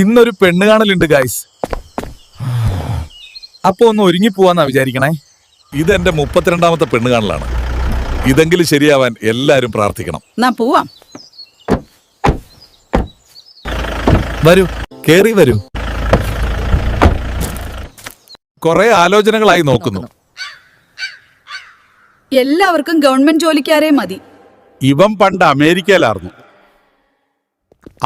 ഇന്നൊരു പെണ്ണ് കാണലുണ്ട് ഗായ്സ്. അപ്പൊ ഒന്ന് ഒരുങ്ങി പോവാന്നാ വിചാരിക്കണേ. ഇതെന്റെ 32ാമത്തെ പെണ്ണ് കാണലാണ്. ഇതെങ്കിലും ശരിയാവാൻ എല്ലാരും പ്രാർത്ഥിക്കണം. പോവാം. വരൂ, കേറി വരൂ. കുറെ ആലോചനകളായി നോക്കുന്നു. എല്ലാവർക്കും ഗവൺമെന്റ് ജോലിക്കാരെ മതി. ഇവൻ പണ്ട് അമേരിക്കയിലായിരുന്നു.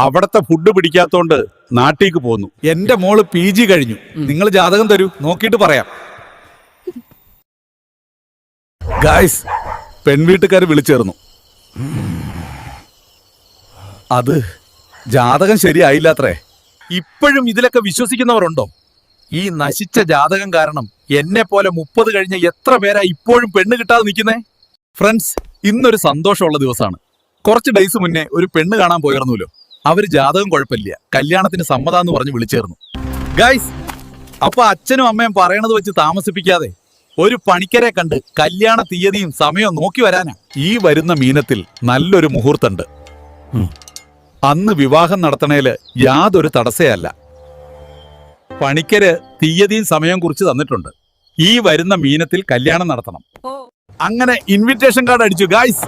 അവിടത്തെ ഫുഡ് പിടിക്കാത്തോണ്ട് നാട്ടിലേക്ക് പോന്നു. എന്റെ മോള് PG കഴിഞ്ഞു. നിങ്ങൾ ജാതകം തരൂ, നോക്കിയിട്ട് പറയാം. ഗായ്സ്, പെൺവീട്ടുകാർ വിളിച്ചേർന്നു. അത് ജാതകം ശരിയായില്ലാത്രേ. ഇപ്പോഴും ഇതിലൊക്കെ വിശ്വസിക്കുന്നവരുണ്ടോ? ഈ നശിച്ച ജാതകം കാരണം എന്നെ പോലെ 30 കഴിഞ്ഞ എത്ര പേരാ ഇപ്പോഴും പെണ്ണ് കിട്ടാതെ നിൽക്കുന്നേ? ഫ്രണ്ട്സ്, ഇന്നൊരു സന്തോഷമുള്ള ദിവസമാണ്. കുറച്ച് ഡേയ്സ് മുന്നേ ഒരു പെണ്ണ് കാണാൻ പോയിരുന്നല്ലോ. അവര് ജാതകം കുഴപ്പമില്ല, കല്യാണത്തിന് സമ്മതാന്ന് പറഞ്ഞ് വിളിച്ചേർന്നു. ഗൈസ്, അപ്പൊ അച്ഛനും അമ്മയും പറയണത് വെച്ച് താമസിപ്പിക്കാതെ ഒരു പണിക്കരെ കണ്ട് കല്യാണ തീയതിയും സമയവും നോക്കി വരാനാ. ഈ വരുന്ന മീനത്തിൽ നല്ലൊരു മുഹൂർത്തമുണ്ട്. അന്ന് വിവാഹം നടത്തണേല് യാതൊരു തടസ്സയല്ല. പണിക്കര് തീയതിയും സമയവും കുറിച്ച് തന്നിട്ടുണ്ട്. ഈ വരുന്ന മീനത്തിൽ കല്യാണം നടത്തണം. അങ്ങനെ ഇൻവിറ്റേഷൻ കാർഡ് അടിച്ചു ഗായ്സ്.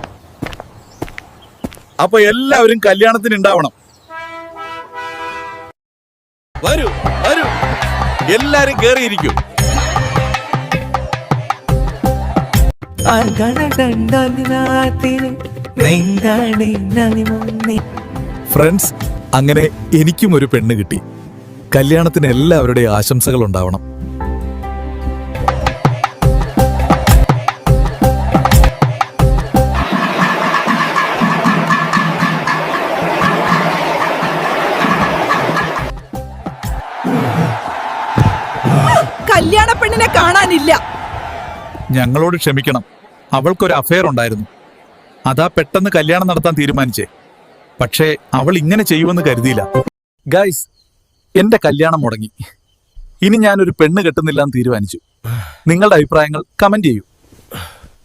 അപ്പൊ എല്ലാവരും കല്യാണത്തിന് ഉണ്ടാവണം. വരൂ വരൂ, എല്ലാരും കേറിയിരിക്കും. ഫ്രണ്ട്സ്, അങ്ങനെ എനിക്കും ഒരു പെണ്ണ് കിട്ടി. കല്യാണത്തിന് എല്ലാവരുടെയും ആശംസകൾ ഉണ്ടാവണം. കല്യാണ പെണ്ണിനെ കാണാനില്ല. ഞങ്ങളോട് ക്ഷമിക്കണം, അവൾക്കൊരു അഫെയർ ഉണ്ടായിരുന്നു. അതാ പെട്ടെന്ന് കല്യാണം നടത്താൻ തീരുമാനിച്ചേ. പക്ഷേ അവൾ ഇങ്ങനെ ചെയ്യുമെന്ന് കരുതിയില്ല. ഗൈസ്, എന്റെ കല്യാണം മുടങ്ങി. ഇനി ഞാനൊരു പെണ്ണ് കെട്ടുന്നില്ല എന്ന് തീരുമാനിച്ചു. നിങ്ങളുടെ അഭിപ്രായങ്ങൾ കമന്റ് ചെയ്യൂ.